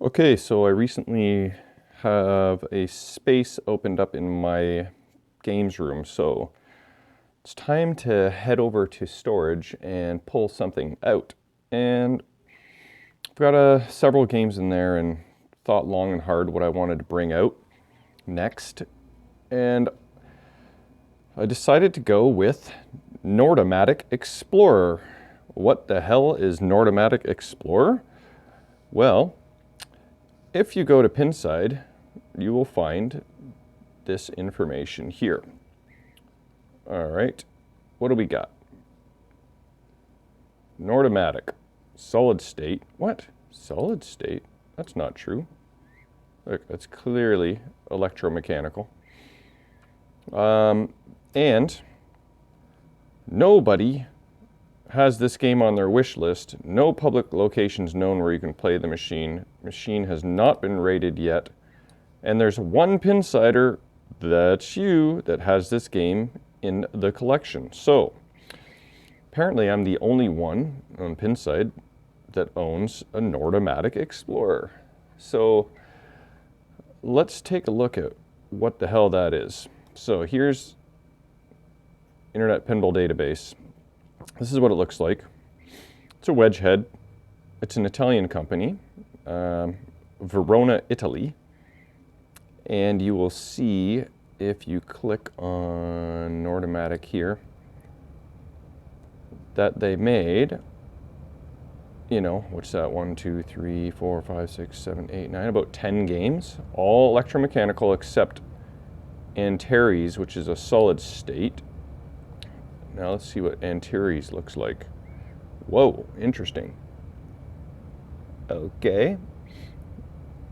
Okay, so I recently have a space opened up in my games room, so it's time to head over to storage and pull something out. And I've got several games in there and thought long and hard what I wanted to bring out next. And I decided to go with Nordamatic Explorer. What the hell is Nordamatic Explorer? Well, if you go to Pinside, you will find this information here. All right, what do we got? Nordamatic, solid state. What? Solid state? That's not true. Look, that's clearly electromechanical. And nobody has this game on their wish list. No public locations known where you can play the machine. Machine has not been rated yet. And there's one Pinsider, that's you, that has this game in the collection. So, apparently I'm the only one on Pinside that owns a Nordamatic Explorer. So, let's take a look at what the hell that is. So here's Internet Pinball Database. This is what it looks like. It's a wedge head. It's an Italian company, Verona, Italy. And you will see if you click on Nordamatic here that they made, you know, what's that? 1, 2, 3, 4, 5, 6, 7, 8, 9, about 10 games, all electromechanical except Antares, which is a solid state. Now let's see what Antares looks like. Whoa, interesting. Okay.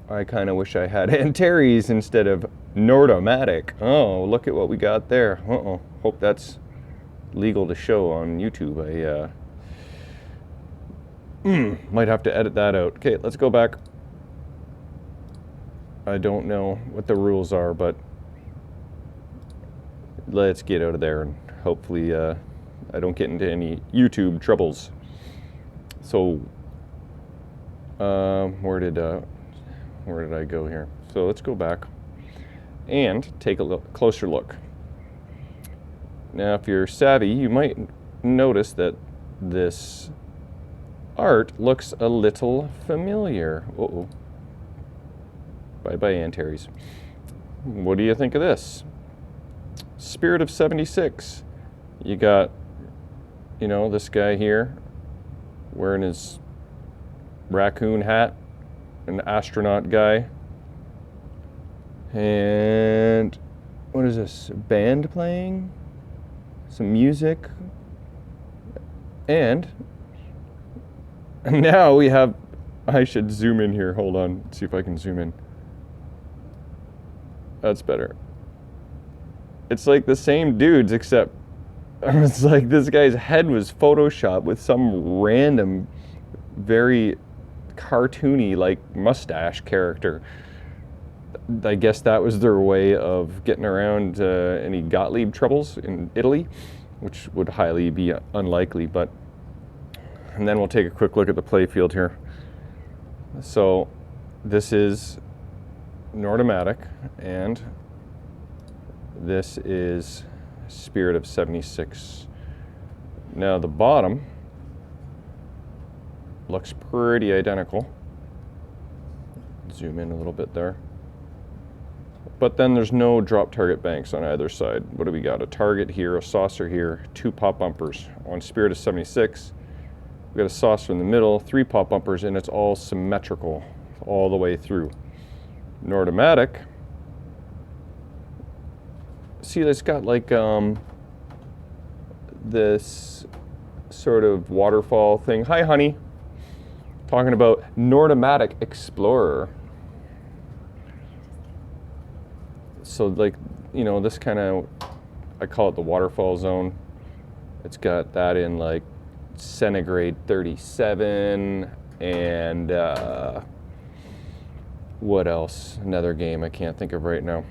I kind of wish I had Antares instead of Nordamatic. Oh, look at what we got there. Uh-oh. Hope that's legal to show on YouTube. I might have to edit that out. Okay, let's go back. I don't know what the rules are, but let's get out of there and hopefully I don't get into any YouTube troubles. So, where did I go here? So let's go back and take a closer look. Now, if you're savvy, you might notice that this art looks a little familiar. Uh-oh. Bye-bye, Antares. What do you think of this? Spirit of 76. You got, you know, this guy here wearing his raccoon hat, an astronaut guy. And what is this? A band playing? Some music? And now we have, I should zoom in here. Hold on, see if I can zoom in. That's better. It's like the same dudes, except it's like this guy's head was photoshopped with some random, very cartoony, like, mustache character. I guess that was their way of getting around any Gottlieb troubles in Italy, which would highly be unlikely. But, and then we'll take a quick look at the play field here. So this is Nordamatic, and this is Spirit of 76. Now the bottom looks pretty identical. Zoom in a little bit there. But then there's no drop target banks on either side. What do we got? A target here, a saucer here, 2 pop bumpers. On Spirit of 76, we got a saucer in the middle, 3 pop bumpers, and it's all symmetrical all the way through. Nordamatic, see, it's got like this sort of waterfall thing. Hi, honey. Talking about Nordamatic Explorer. So, like, you know, this kind of, I call it the waterfall zone. It's got that in like Centigrade 37 and what else? Another game I can't think of right now.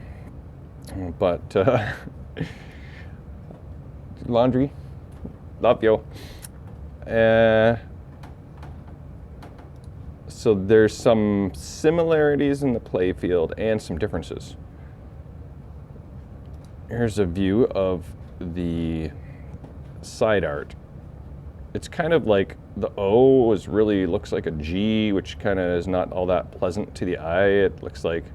But laundry, love you. So there's some similarities in the play field and some differences. Here's a view of the side art. It's kind of like the O really looks like a G, which kind of is not all that pleasant to the eye. It looks like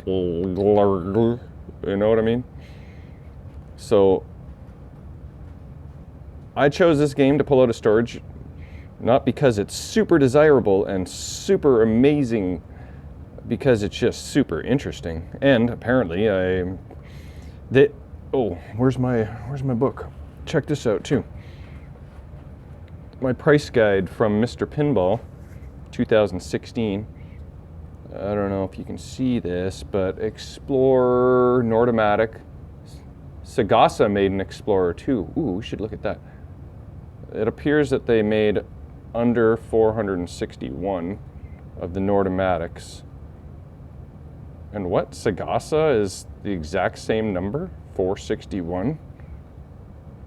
you know what I mean? So I chose this game to pull out of storage not because it's super desirable and super amazing, because it's just super interesting. And apparently where's my book? Check this out too. My price guide from Mr. Pinball, 2016. I don't know if you can see this, but Explorer, Nordamatic. Sagasa made an Explorer too. Ooh, we should look at that. It appears that they made under 461 of the Nordamatics. And what? Sagasa is the exact same number? 461?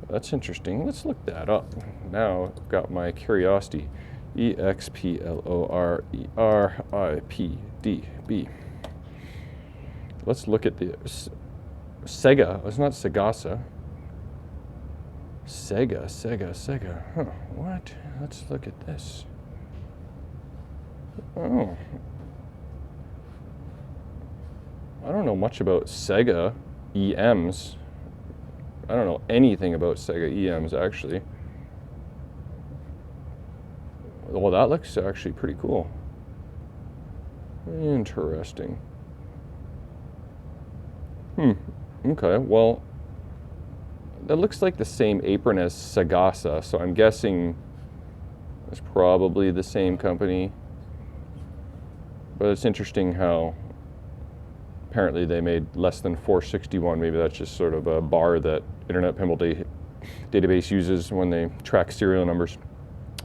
That's interesting. Let's look that up. Now I've got my curiosity. EXPLORERIPDB. Let's look at the Sega. It's not Sagasa. Sega. Huh, what? Let's look at this. Oh. I don't know much about Sega EMs. I don't know anything about Sega EMs, actually. Well, that looks actually pretty cool. Interesting. Okay, well, that looks like the same apron as Sagasa, so I'm guessing it's probably the same company. But it's interesting how apparently they made less than 461. Maybe that's just sort of a bar that Internet Pinball database uses when they track serial numbers.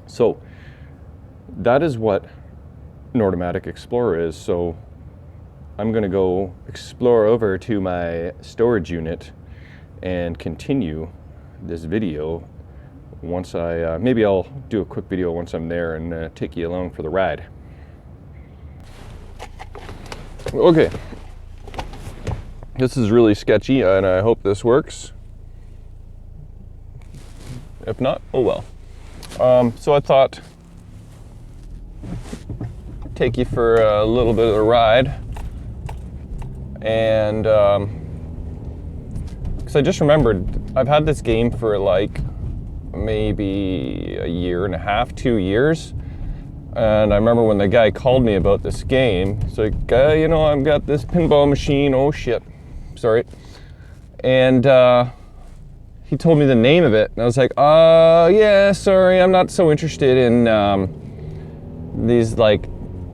So that is what Nordamatic Explorer is. So I'm going to go explore over to my storage unit and continue this video once maybe I'll do a quick video once I'm there and take you along for the ride. Okay, this is really sketchy and I hope this works. If not, oh well. So I thought take you for a little bit of a ride, and because I just remembered I've had this game for like maybe a year and a half, 2 years, and I remember when the guy called me about this game, he's like, you know, I've got this pinball machine, oh shit, sorry, and he told me the name of it, and I was like, yeah, sorry, I'm not so interested in these, like,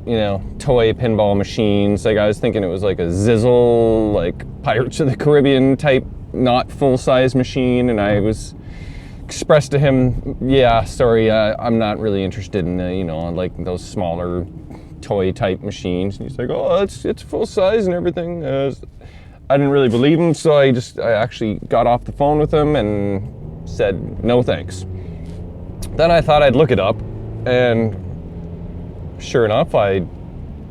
you know, toy pinball machines. Like, I was thinking it was like a Zizzle, like Pirates of the Caribbean type, not full-size machine, and I was expressed to him, yeah, sorry, I'm not really interested in, you know, like those smaller toy type machines. And he's like, oh, it's full-size and everything. I didn't really believe him, so I actually got off the phone with him and said, no thanks. Then I thought I'd look it up, and sure enough, I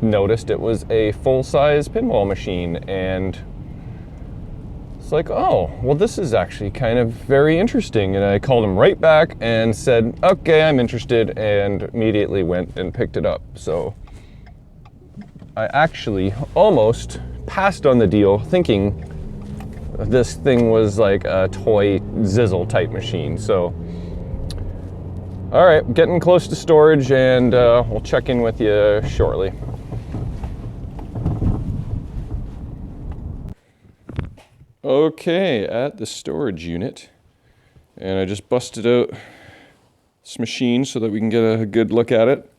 noticed it was a full-size pinball machine, and it's like, oh, well, this is actually kind of very interesting. And I called him right back and said, okay, I'm interested, and immediately went and picked it up. So I actually almost passed on the deal thinking this thing was like a toy Zizzle type machine. So all right, getting close to storage, and we'll check in with you shortly. Okay, at the storage unit, and I just busted out this machine so that we can get a good look at it.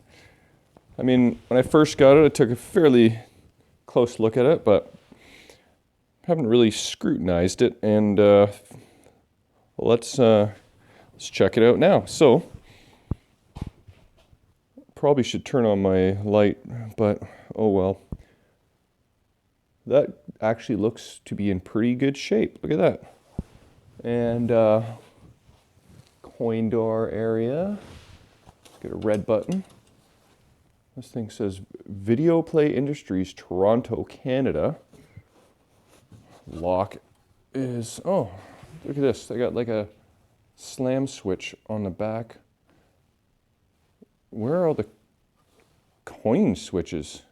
I mean, when I first got it, I took a fairly close look at it, but haven't really scrutinized it, and let's check it out now. So probably should turn on my light, but oh well. That actually looks to be in pretty good shape. Look at that. And coin door area. Get a red button. This thing says Video Play Industries, Toronto, Canada. Lock is, oh, look at this. They got like a slam switch on the back. Where are all the coin switches?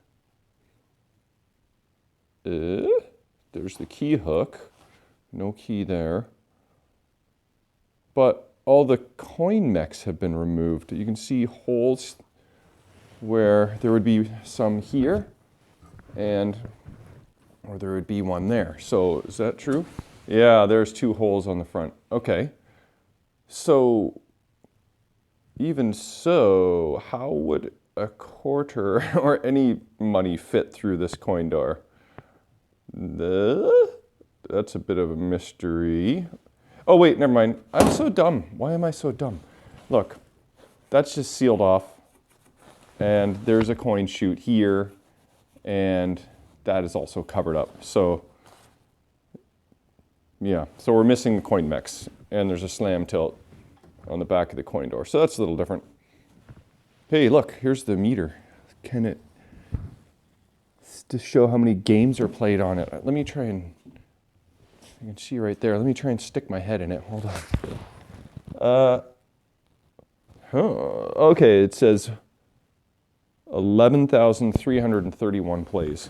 There's the key hook. No key there. But all the coin mechs have been removed. You can see holes where there would be some here or there would be one there. So is that true? Yeah, there's 2 holes on the front. Okay. So even so, how would a quarter or any money fit through this coin door? That's a bit of a mystery. Oh wait, never mind. I'm so dumb. Why am I so dumb? Look, that's just sealed off. And there's a coin chute here, and that is also covered up. So yeah, so we're missing the coin mechs, and there's a slam tilt on the back of the coin door. So that's a little different. Hey, look, here's the meter. Can it, to show how many games are played on it. Let me try and, you can see right there. Let me try and stick my head in it. Hold on. Okay, it says 11,331 plays.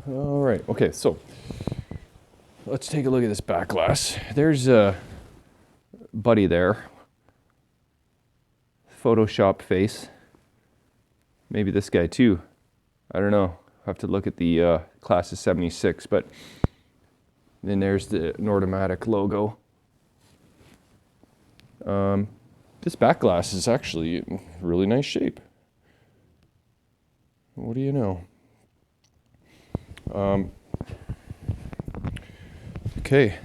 All right, okay, so let's take a look at this back glass. There's a buddy there. Photoshop face. Maybe this guy too. I don't know. I have to look at the class of 76, but then there's the Nordamatic logo. This back glass is actually in really nice shape. What do you know? Okay.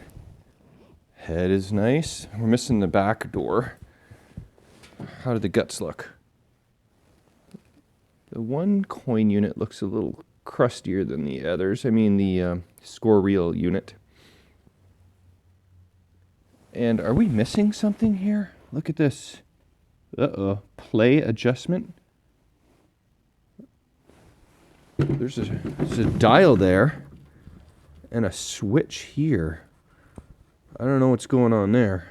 Head is nice. We're missing the back door. How do the guts look? The one coin unit looks a little crustier than the others. I mean the score reel unit. And are we missing something here? Look at this. Uh-oh. Play adjustment. There's a dial there and a switch here. I don't know what's going on there.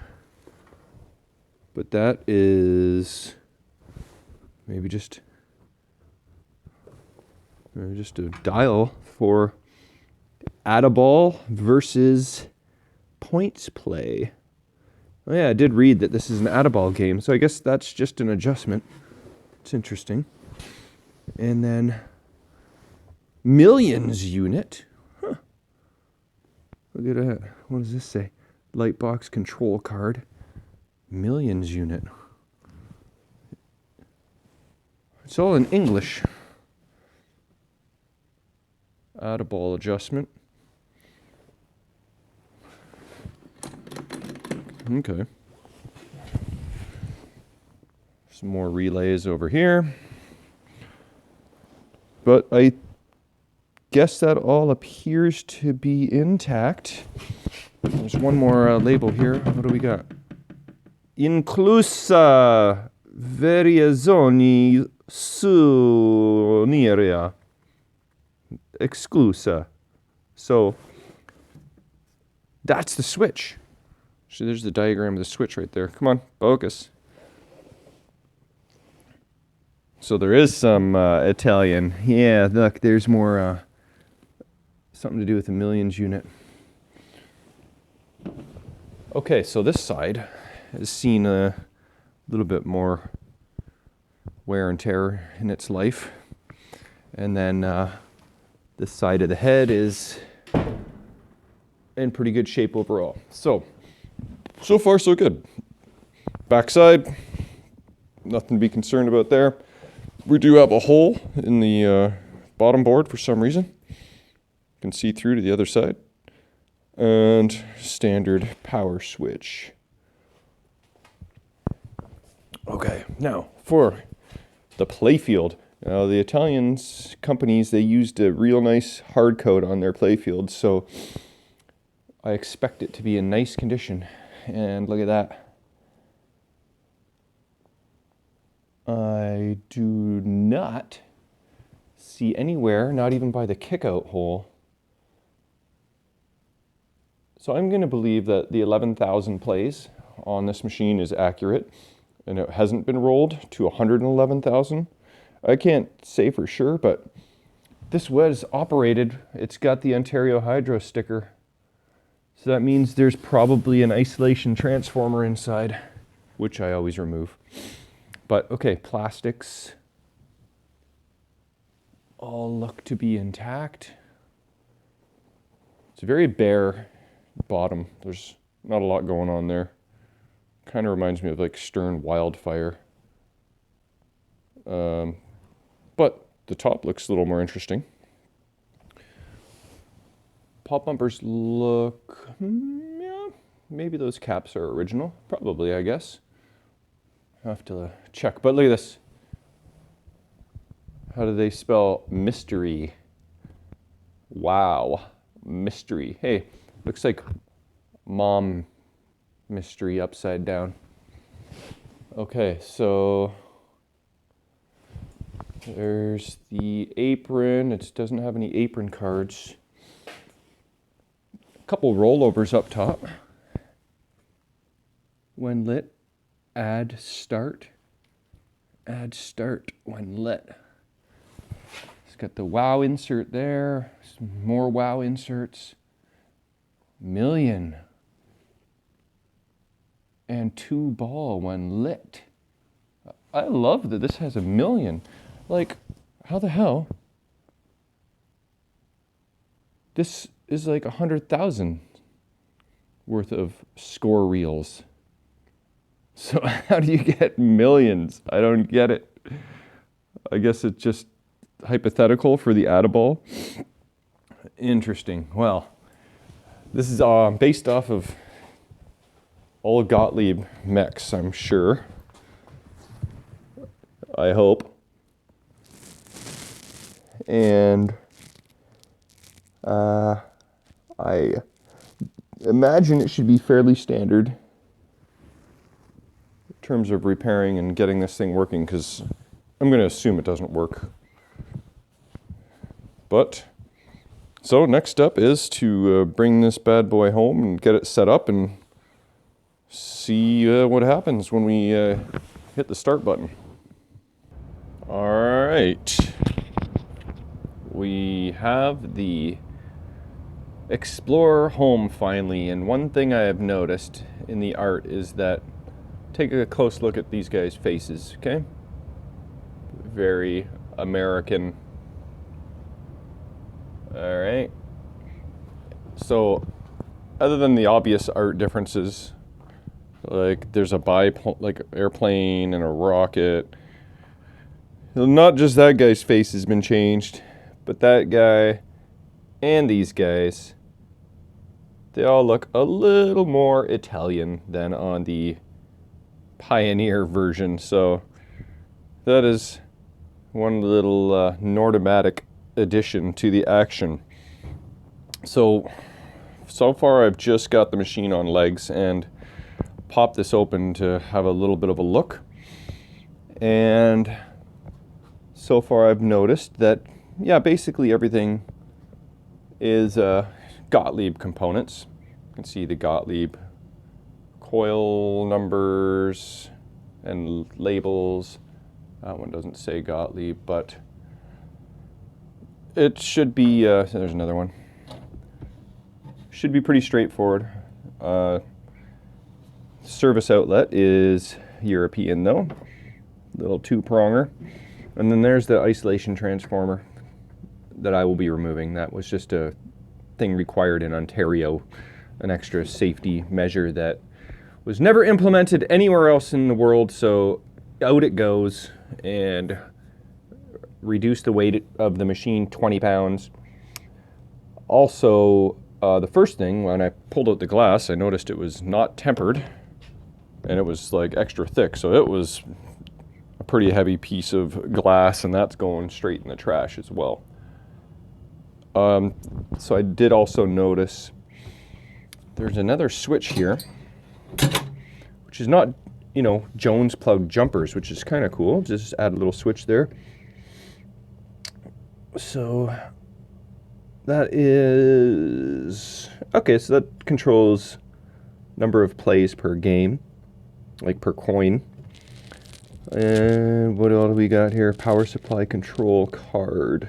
But that is maybe just a dial for add a ball versus points play. Oh yeah, I did read that this is an add a ball game, so I guess that's just an adjustment. It's interesting. And then millions unit. Huh. Look at that. What does this say? Lightbox control card. Millions unit. It's all in English. Add a ball adjustment. Okay. Some more relays over here. But I guess that all appears to be intact. There's one more label here. What do we got? Inclusa variazioni su un'area. Exclusa. So that's the switch. So there's the diagram of the switch right there. Come on, focus. So there is some Italian. Yeah, look, there's more something to do with the millions unit. Okay, so this side has seen a little bit more wear and tear in its life. And then this side of the head is in pretty good shape overall. So far so good. Backside, nothing to be concerned about there. We do have a hole in the bottom board for some reason. You can see through to the other side. And standard power switch. Okay, now for the playfield. Now the Italians companies, they used a real nice hard coat on their playfield, so I expect it to be in nice condition. And look at that. I I do not see anywhere, not even by the kick-out hole. So I'm going to believe that the 11,000 plays on this machine is accurate, and it hasn't been rolled to 111,000. I can't say for sure, but this was operated. It's got the Ontario Hydro sticker. So that means there's probably an isolation transformer inside, which I always remove. But okay, plastics all look to be intact. It's a very bare bottom. There's not a lot going on there. Kind of reminds me of like Stern Wildfire. But the top looks a little more interesting. Pop bumpers look, yeah, maybe those caps are original. Probably, I guess. I'll have to check. But look at this. How do they spell mystery? Wow, mystery. Hey, looks like mom mystery upside down. Okay, so there's the apron. It doesn't have any apron cards. A couple rollovers up top. When lit, add start. Add start when lit. It's got the wow insert there. Some more wow inserts. Million. And 2 ball when lit. I love that this has a million. Like, how the hell? This is like 100,000 worth of score reels. So how do you get millions? I don't get it. I guess it's just hypothetical for the add-a-ball. Interesting. Well, this is based off of all Gottlieb mechs, I'm sure. I hope. And I imagine it should be fairly standard in terms of repairing and getting this thing working, because I'm going to assume it doesn't work. But, so next up is to bring this bad boy home and get it set up and see what happens when we hit the start button. All right. We have the Explorer home finally, and one thing I have noticed in the art is that, take a close look at these guys' faces, okay? Very American. All right. So, other than the obvious art differences, like there's a like airplane and a rocket. Not just that guy's face has been changed, but that guy and these guys, they all look a little more Italian than on the Pioneer version. So that is one little Nordamatic addition to the action. So far I've just got the machine on legs and popped this open to have a little bit of a look. And so far I've noticed that, yeah, basically everything is Gottlieb components. You can see the Gottlieb coil numbers and labels. That one doesn't say Gottlieb, but it should be, there's another one. Should be pretty straightforward. Service outlet is European though, little 2-pronger. And then there's the isolation transformer that I will be removing. That was just a thing required in Ontario, an extra safety measure that was never implemented anywhere else in the world, so out it goes, and reduce the weight of the machine 20 pounds. Also, the first thing, when I pulled out the glass, I noticed it was not tempered, and it was like extra thick, so it was a pretty heavy piece of glass, and that's going straight in the trash as well. So I did also notice there's another switch here, which is not you know, Jones plug jumpers, which is kind of cool. Just add a little switch there. So that is okay. So that controls number of plays per game, like per coin. And what all do we got here? Power supply control card,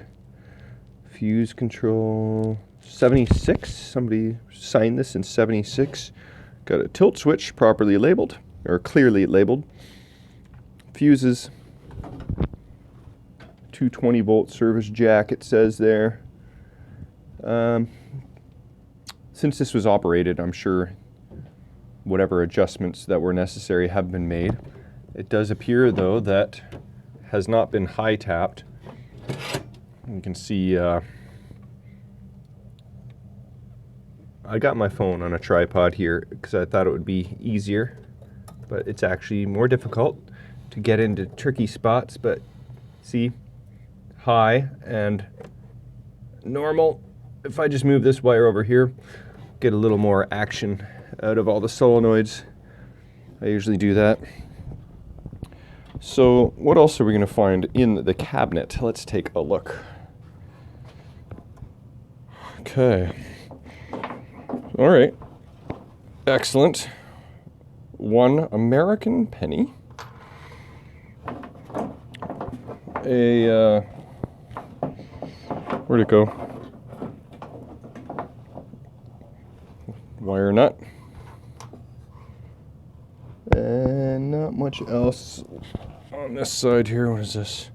fuse control 76. Somebody signed this in 76. Got a tilt switch properly labeled, or clearly labeled. Fuses, 220-volt service jack, it says there. Since this was operated, I'm sure whatever adjustments that were necessary have been made. It does appear, though, that has not been high tapped. You can see I got my phone on a tripod here because I thought it would be easier, but it's actually more difficult to get into tricky spots. But see, high and normal. If I just move this wire over here, get a little more action out of all the solenoids. I usually do that. So what else are we going to find in the cabinet? Let's take a look. Okay. All right. Excellent. One American penny. Where'd it go? Wire nut. And not much else on this side here. What is this?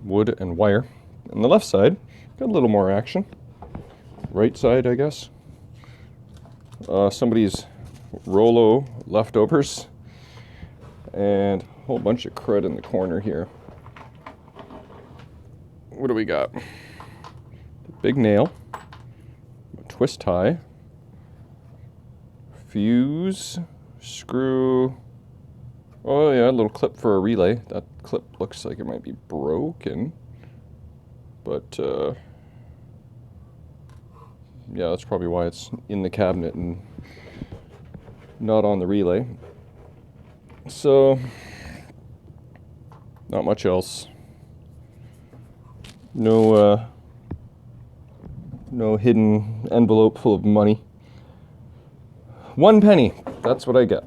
Wood and wire. On the left side, got a little more action. Right side, I guess. Somebody's Rolo leftovers. And a whole bunch of crud in the corner here. What do we got? Big nail. Twist tie. Fuse. Screw. Oh yeah, a little clip for a relay. That clip looks like it might be broken. But yeah, that's probably why it's in the cabinet and not on the relay. So, not much else. No hidden envelope full of money. 1 penny, that's what I get.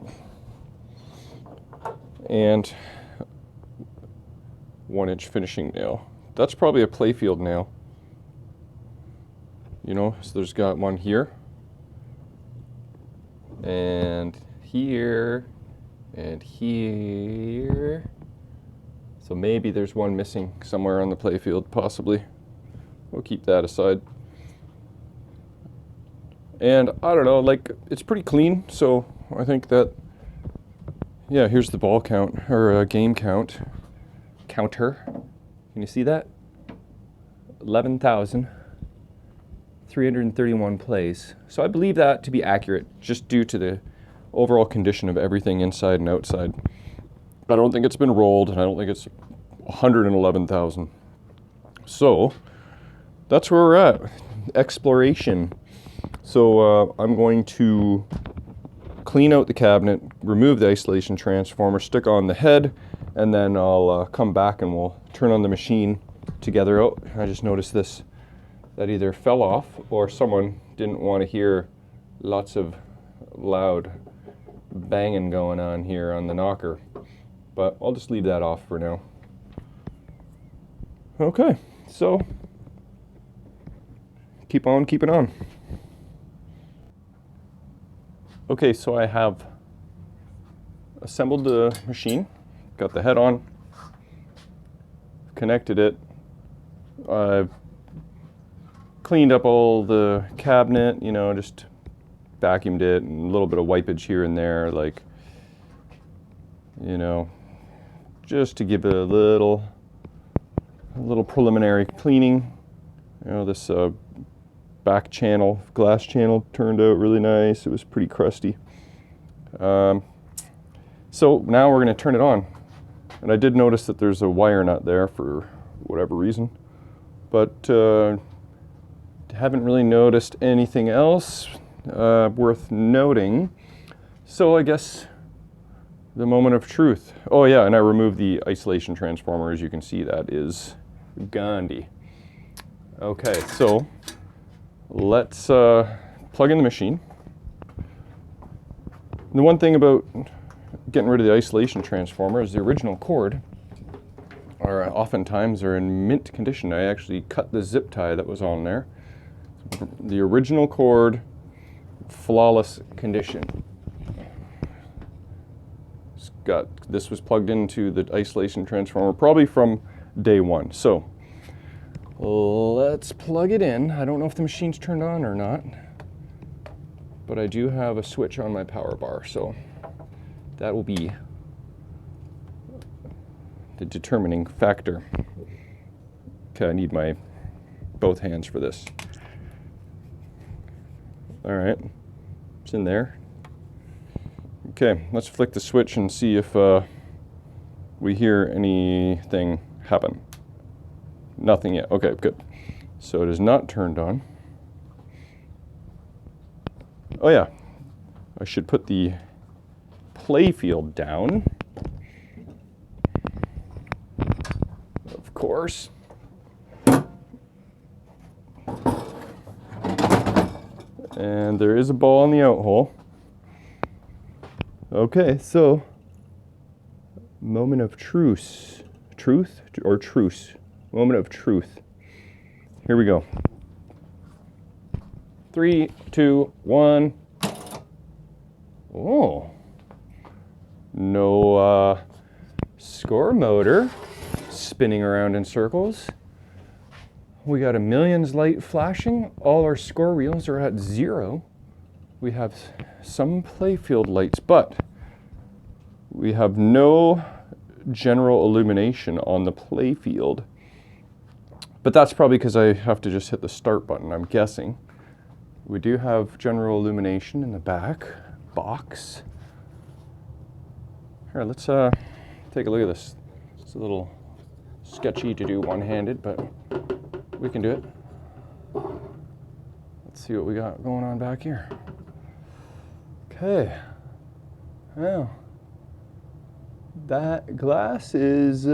And 1-inch finishing nail. That's probably a playfield nail. You know, so there's got one here. And here. And here. So maybe there's one missing somewhere on the playfield, possibly. We'll keep that aside. And I don't know, like, it's pretty clean, so I think that, yeah, here's the ball count, or game count. Counter. Can you see that? 11,331 plays. So I believe that to be accurate, just due to the overall condition of everything inside and outside. I don't think it's been rolled, and I don't think it's 111,000. So, that's where we're at. Exploration. So I'm going to clean out the cabinet, remove the isolation transformer, stick on the head, and then I'll come back and we'll turn on the machine together. Oh, I just noticed this. That either fell off or someone didn't want to hear lots of loud banging going on here on the knocker. But I'll just leave that off for now. Okay, so keep on keeping on. Okay, so I have assembled the machine, got the head on, connected it. I've cleaned up all the cabinet, you know, just vacuumed it and a little bit of wipage here and there, like, you know, just to give it a little preliminary cleaning. You know, this back channel, glass channel, turned out really nice. It was pretty crusty. So now we're going to turn it on. And I did notice that there's a wire nut there for whatever reason. But haven't really noticed anything else worth noting. So I guess The moment of truth. Oh yeah, and I removed the isolation transformer. As you can see, that is Gandhi. Okay, so let's plug in the machine. The one thing about getting rid of the isolation transformer is the original cord oftentimes are in mint condition. I actually cut the zip tie that was on there. The original cord, flawless condition. This was plugged into the isolation transformer probably from day one. So let's plug it in. I don't know if the machine's turned on or not, but I do have a switch on my power bar, so that will be the determining factor. Okay, I need my both hands for this. All right, it's in there. Okay, let's flick the switch and see if we hear anything happen. Nothing yet. Okay, good. So it is not turned on. Oh yeah, I should put the play field down. Of course. And there is a ball in the out hole. Okay, so moment of truce. Truth or truce? Moment of truth. Here we go. 3, 2, 1. Oh. No score motor spinning around in circles. We got a millions light flashing. All our score reels are at 0. We have some playfield lights, but we have no general illumination on the playfield. But that's probably because I have to just hit the start button, I'm guessing. We do have general illumination in the back box. Here, let's take a look at this. It's a little sketchy to do one-handed, but we can do it. Let's see what we got going on back here. Okay. Well, that glass is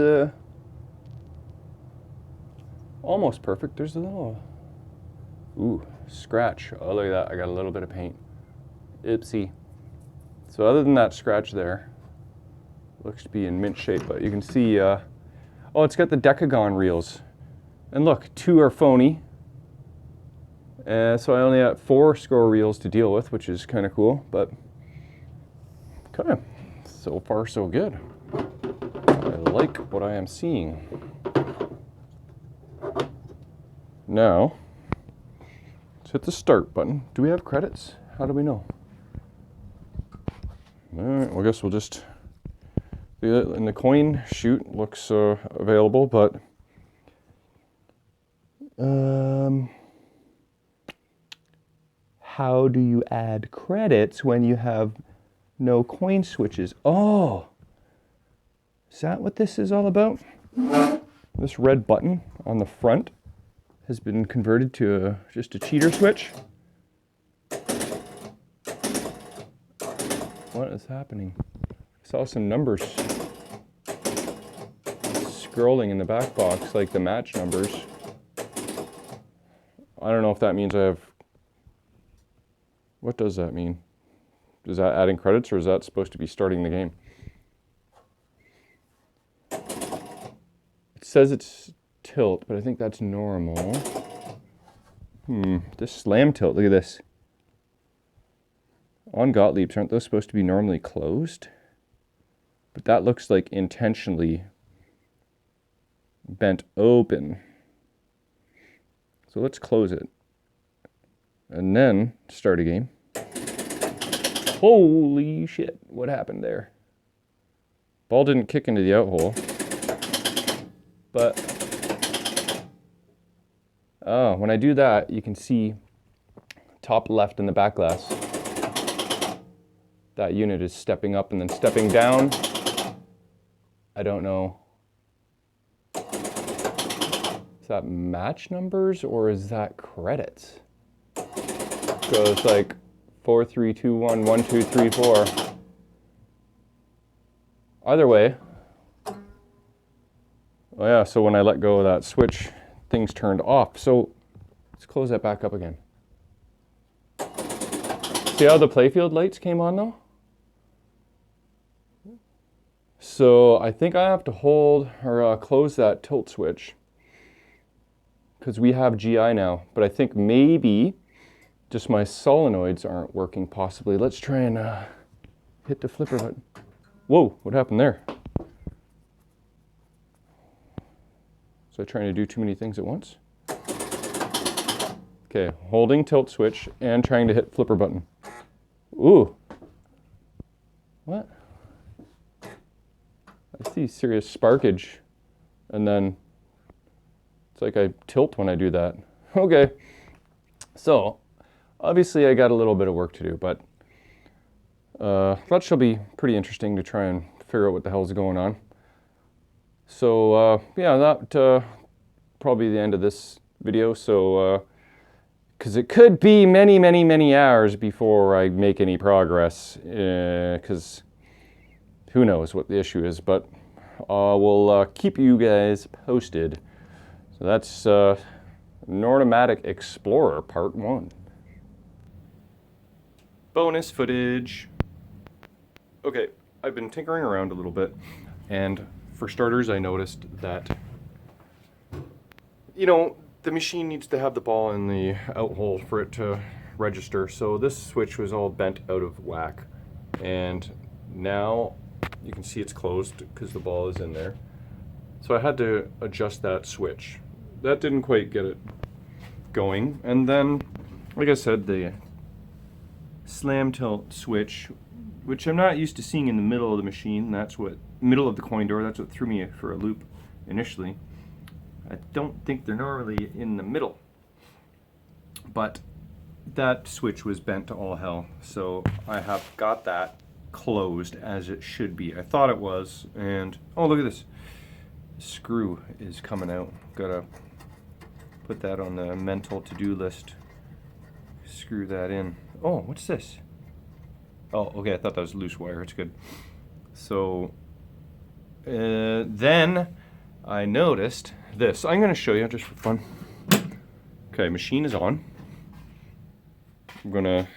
almost perfect. There's a little, scratch. Oh, look at that. I got a little bit of paint. Oopsie. So other than that scratch there, looks to be in mint shape, but you can see, oh, it's got the decagon reels. And look, 2 are phony. So I only have 4 score reels to deal with, which is kind of cool, but okay, so far so good. I like what I am seeing. Now, let's hit the start button. Do we have credits? How do we know? All right, well, I guess we'll just, and the coin chute looks available, but how do you add credits when you have no coin switches? Oh, is that what this is all about? This red button on the front has been converted to just a cheater switch. What is happening? I saw some numbers scrolling in the back box, like the match numbers. I don't know if that means I have... What does that mean? Is that adding credits, or is that supposed to be starting the game? It says it's tilt, but I think that's normal. This slam tilt, look at this. On Gottliebs, aren't those supposed to be normally closed? But that looks like intentionally bent open. So let's close it. And then start a game. Holy shit, what happened there? Ball didn't kick into the out hole. But, oh, when I do that, you can see top left in the back glass. That unit is stepping up and then stepping down. I don't know. Is that match numbers or is that credits? So it's like 4, 3, 2, 1, 1, 2, 3, 4. either way, oh yeah, so when I let go of that switch, things turned off. So let's close that back up again. See how the playfield lights came on though? So I think I have to hold or close that tilt switch because we have GI now, but I think maybe just my solenoids aren't working possibly. Let's try and hit the flipper button. Whoa, what happened there? Was I trying to do too many things at once? Okay, holding tilt switch and trying to hit flipper button. Ooh. What? I see serious sparkage. And then it's like I tilt when I do that. Okay. So, obviously I got a little bit of work to do, but that shall be pretty interesting to try and figure out what the hell's going on. So, yeah, that probably the end of this video. So, because it could be many, many, many hours before I make any progress, because who knows what the issue is, but we'll keep you guys posted. So that's Nordamatic Explorer Part 1. Bonus footage. Okay, I've been tinkering around a little bit, and for starters I noticed that, you know, the machine needs to have the ball in the out hole for it to register. So this switch was all bent out of whack, and now you can see it's closed because the ball is in there. So I had to adjust that switch. That didn't quite get it going. And then, like I said, the slam tilt switch, which I'm not used to seeing in the middle of the machine. That's what, middle of the coin door, that's what threw me for a loop initially. I don't think they're normally in the middle, but that switch was bent to all hell, so I have got that closed as it should be. I thought it was, and oh, look at this. Screw is coming out. Gotta put that on the mental to-do list. Screw that in. Oh, what's this? Oh, okay, I thought that was loose wire. It's good. So then I noticed this. I'm going to show you just for fun. Okay, machine is on. I'm going to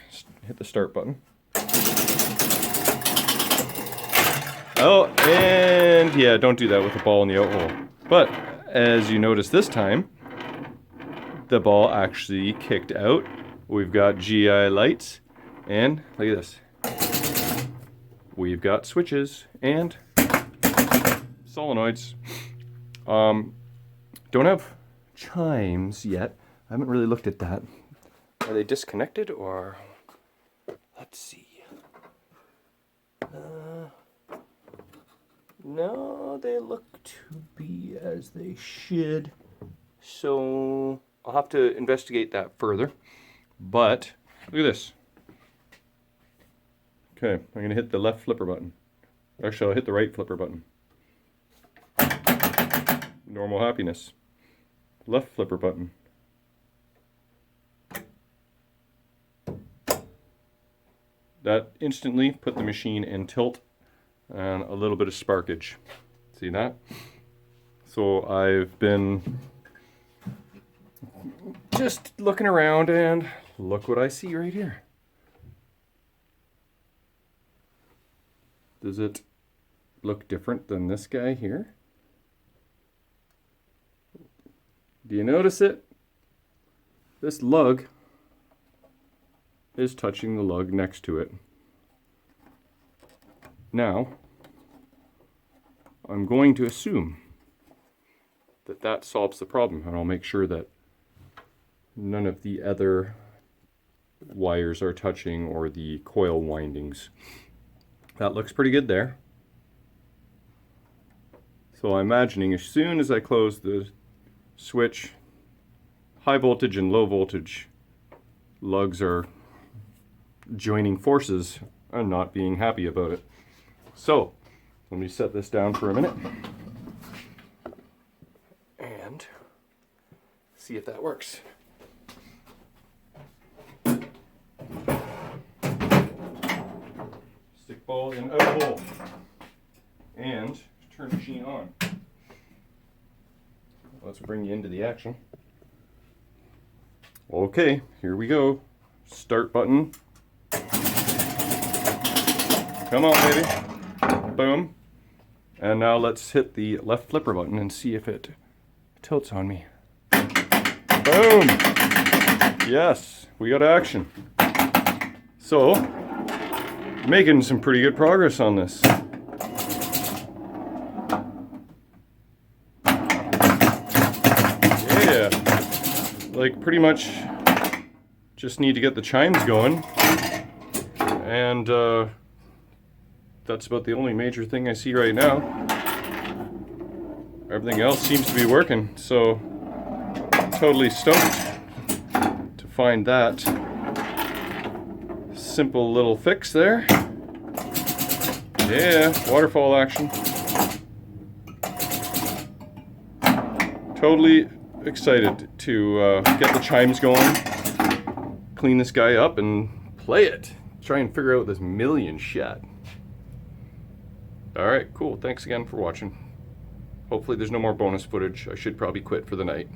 hit the start button. Oh, and yeah, don't do that with the ball in the out hole. But as you notice this time, the ball actually kicked out. We've got GI lights, and look at this. We've got switches and solenoids. Don't have chimes yet. I haven't really looked at that. Are they disconnected or? Let's see. No, they look to be as they should. So I'll have to investigate that further. But look at this. Okay, I'm going to hit the left flipper button. Actually, I'll hit the right flipper button. Normal happiness. Left flipper button. That instantly put the machine in tilt and a little bit of sparkage. See that? So I've been just looking around and look what I see right here. Does it look different than this guy here? Do you notice it? This lug is touching the lug next to it. Now, I'm going to assume that that solves the problem, and I'll make sure that none of the other wires are touching or the coil windings. That looks pretty good there. So I'm imagining as soon as I close the switch, high voltage and low voltage lugs are joining forces and not being happy about it. So let me set this down for a minute and see if that works. Stick ball in out hole. and turn the machine on. Let's bring you into the action. Okay, here we go. Start button. Come on, baby. Boom. And now let's hit the left flipper button and see if it tilts on me. Boom! Yes, we got action. So, making some pretty good progress on this. Yeah, like pretty much just need to get the chimes going, and that's about the only major thing I see right now. Everything else seems to be working, so totally stoked to find that simple little fix there. Yeah, waterfall action. Totally excited to get the chimes going, clean this guy up, and play it. Try and figure out this million shit. Alright, cool. Thanks again for watching. Hopefully there's no more bonus footage. I should probably quit for the night.